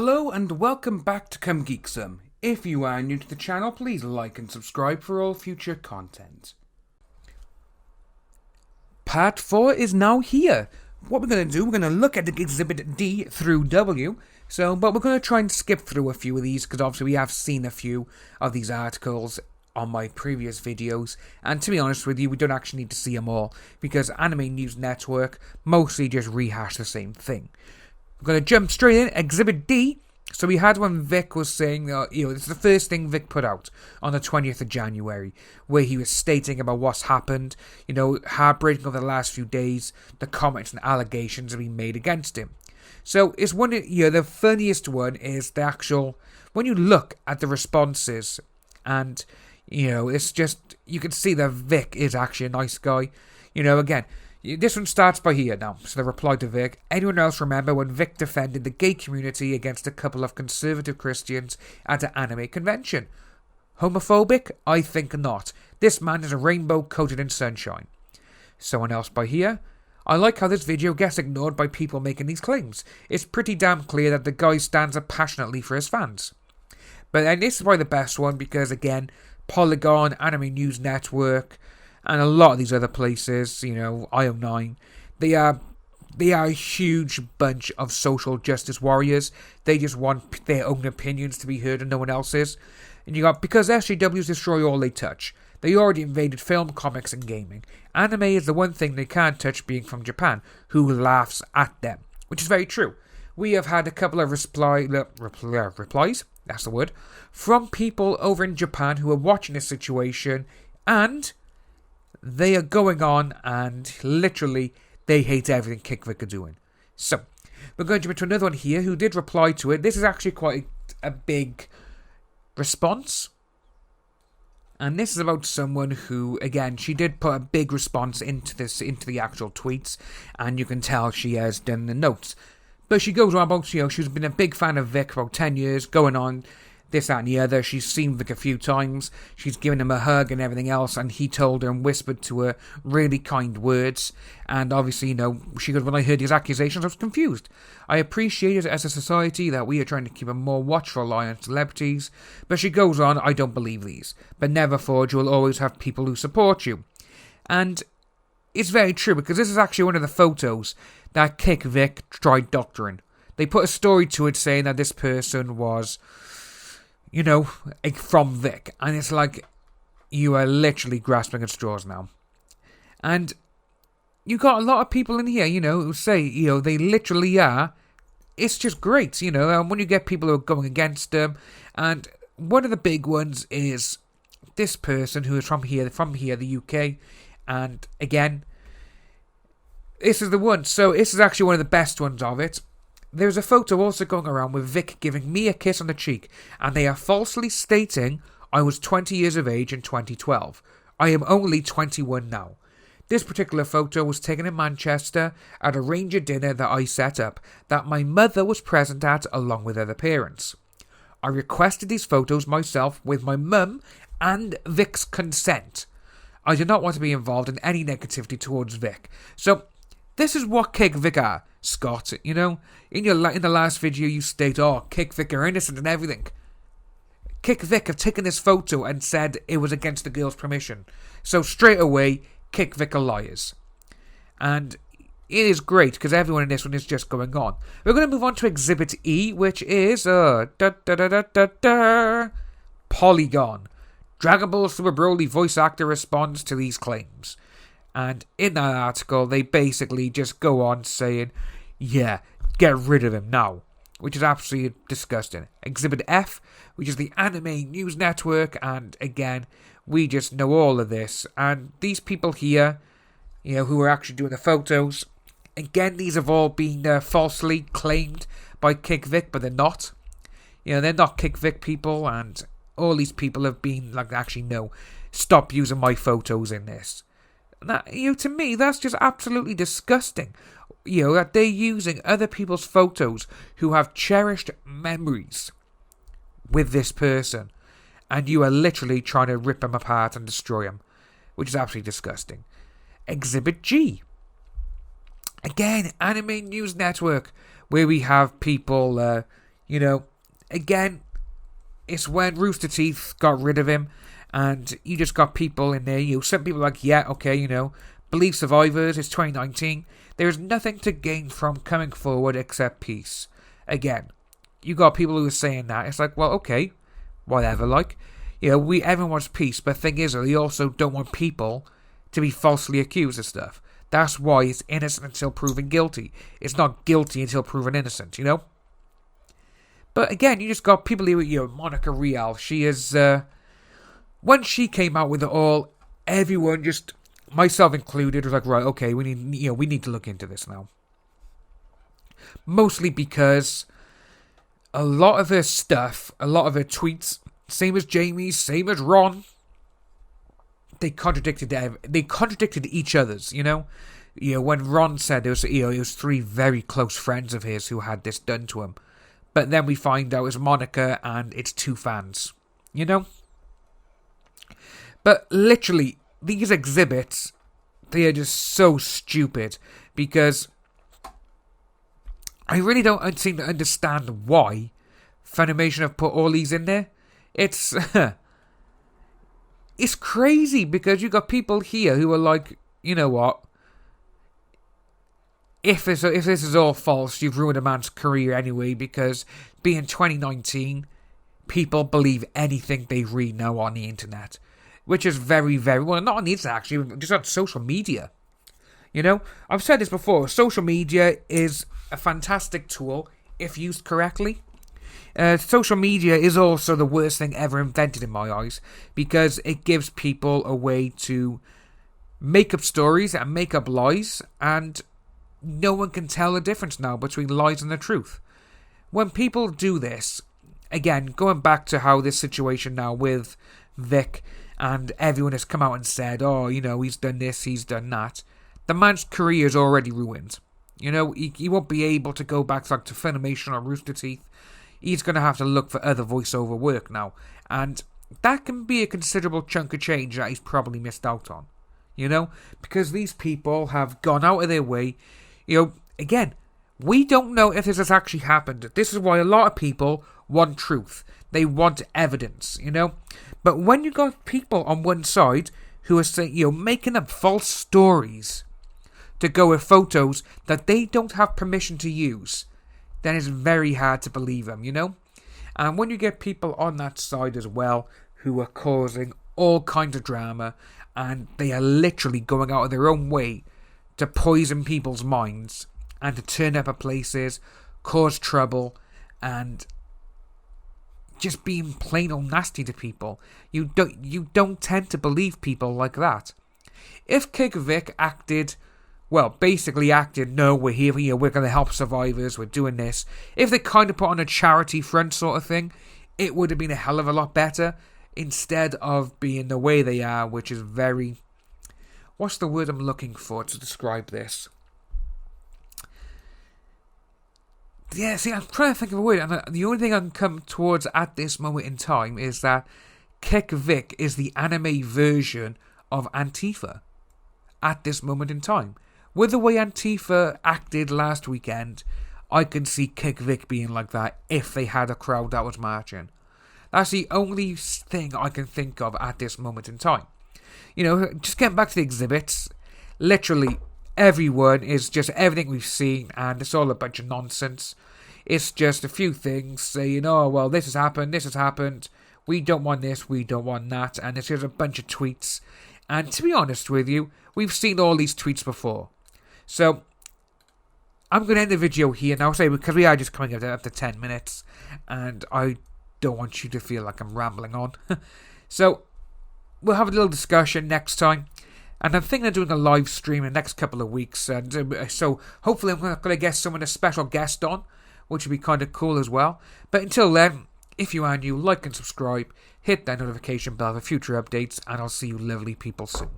Hello and welcome back to Come Geek Some. If you are new to the channel, please like and subscribe for all future content. Part 4 is now here. What we're going to do, we're going to look at the Exhibit D through W. But we're going to try and skip through a few of these because obviously we have seen a few of these articles on my previous videos, and to be honest with you, we don't actually need to see them all because Anime News Network mostly just rehash the same thing. We're going to jump straight in. Exhibit D. So we had when Vic was saying, this is the first thing Vic put out on the 20th of January, where he was stating about what's happened, heartbreaking over the last few days, the comments and allegations have been made against him. So it's one, the funniest one is the actual, when you look at the responses, and, it's just, you can see that Vic is actually a nice guy. Again, this one starts by here now. So the reply to Vic. Anyone else remember when Vic defended the gay community against a couple of conservative Christians at an anime convention? Homophobic? I think not. This man is a rainbow coated in sunshine. Someone else by here. I like how this video gets ignored by people making these claims. It's pretty damn clear that the guy stands up passionately for his fans. But then this is probably the best one because again, Polygon, Anime News Network, and a lot of these other places, IO9, they are a huge bunch of social justice warriors. They just want their own opinions to be heard and no one else's. And because SJWs destroy all they touch. They already invaded film, comics, and gaming. Anime is the one thing they can't touch, being from Japan, who laughs at them. Which is very true. We have had a couple of replies, that's the word, from people over in Japan who are watching this situation, and they are going on and literally they hate everything Kick Vic are doing. So, we're going to jump into another one here who did reply to it. This is actually quite a big response. And this is about someone who, again, she did put a big response into the actual tweets. And you can tell she has done the notes. But she goes on about, she's been a big fan of Vic for about 10 years, going on this, that, and the other. She's seen Vic a few times. She's given him a hug and everything else. And he told her and whispered to her really kind words. And obviously, she goes, when I heard these accusations, I was confused. I appreciate it as a society that we are trying to keep a more watchful eye on celebrities. But she goes on, I don't believe these. But never forge, you will always have people who support you. And it's very true, because this is actually one of the photos that Kick Vic tried doctoring. They put a story to it saying that this person was, from Vic. And it's like, you are literally grasping at straws now. And you got a lot of people in here, who say, they literally are. It's just great, and when you get people who are going against them. And one of the big ones is this person who is from here, the UK. And again, this is the one. So this is actually one of the best ones of it. There's a photo also going around with Vic giving me a kiss on the cheek, and they are falsely stating I was 20 years of age in 2012. I am only 21 now. This particular photo was taken in Manchester at a ranger dinner that I set up, that my mother was present at along with other parents. I requested these photos myself with my mum and Vic's consent. I did not want to be involved in any negativity towards Vic. So, this is what Kick Vic are, Scott. In the last video you state, Kick Vic are innocent and everything. Kick Vic have taken this photo and said it was against the girl's permission. So straight away, Kick Vic are liars. And it is great because everyone in this one is just going on. We're going to move on to Exhibit E, which is Polygon. Dragon Ball Super Broly voice actor responds to these claims. And in that article, they basically just go on saying, yeah, get rid of him now. Which is absolutely disgusting. Exhibit F, which is the Anime News Network. And again, we just know all of this. And these people here, who are actually doing the photos. Again, these have all been falsely claimed by Kick Vic, but they're not. They're not Kick Vic people. And all these people have been like, actually, no, stop using my photos in this. Now, to me, that's just absolutely disgusting. That they're using other people's photos who have cherished memories with this person. And you are literally trying to rip them apart and destroy them. Which is absolutely disgusting. Exhibit G. Again, Anime News Network. Where we have people, Again, it's when Rooster Teeth got rid of him, and you just got people in there, some people are like, yeah, okay, believe survivors, it's 2019. There's nothing to gain from coming forward except peace. Again, you got people who are saying that. It's like, well, okay, whatever, everyone wants peace, but the thing is, they also don't want people to be falsely accused of stuff. That's why it's innocent until proven guilty. It's not guilty until proven innocent, But again, you just got people here, Monica Rial. She is, when she came out with it all, everyone just, myself included, was like, right, okay, we need to look into this now. Mostly because a lot of her stuff, a lot of her tweets, same as Jamie's, same as Ron, they contradicted each other's, when Ron said it was 3 very close friends of his who had this done to him. But then we find out it's Monica and it's 2 fans, But literally, these exhibits, they are just so stupid because I really don't seem to understand why Funimation have put all these in there. It's it's crazy because you got people here who are like, you know what? If this is all false, you've ruined a man's career anyway, because being 2019, people believe anything they read now on the internet. Which is very, very, well, not on the internet actually, just on social media. I've said this before, social media is a fantastic tool if used correctly. Social media is also the worst thing ever invented in my eyes, because it gives people a way to make up stories and make up lies, and no one can tell the difference now between lies and the truth. When people do this, again, going back to how this situation now with Vic, and everyone has come out and said, oh, he's done this, he's done that. The man's career is already ruined. He won't be able to go back to Funimation or Rooster Teeth. He's going to have to look for other voiceover work now. And that can be a considerable chunk of change that he's probably missed out on. Because these people have gone out of their way. Again, we don't know if this has actually happened. This is why a lot of people want truth. They want evidence, But when you got people on one side who are saying, making up false stories to go with photos that they don't have permission to use, then it's very hard to believe them, And when you get people on that side as well who are causing all kinds of drama, and they are literally going out of their own way to poison people's minds and to turn up at places, cause trouble, and just being plain old nasty to people. You don't tend to believe people like that. If Kick Vic acted, no, we're here, we're going to help survivors, we're doing this. If they kind of put on a charity front sort of thing, it would have been a hell of a lot better, instead of being the way they are, which is very... What's the word I'm looking for to describe this? Yeah, see, I'm trying to think of a word, and the only thing I can come towards at this moment in time is that Kick Vic is the anime version of Antifa at this moment in time. With the way Antifa acted last weekend, I can see Kick Vic being like that if they had a crowd that was marching. That's the only thing I can think of at this moment in time. Just getting back to the exhibits, literally everyone is just everything we've seen, and it's all a bunch of nonsense. It's just a few things saying, oh, well, this has happened, we don't want this, we don't want that, and it's just a bunch of tweets. And to be honest with you, we've seen all these tweets before. So, I'm going to end the video here now, because we are just coming up to 10 minutes, and I don't want you to feel like I'm rambling on. So, we'll have a little discussion next time. And I'm thinking of doing a live stream in the next couple of weeks. And so hopefully I'm going to get someone, a special guest on, which would be kind of cool as well. But until then, if you are new, like and subscribe, hit that notification bell for future updates, and I'll see you lovely people soon.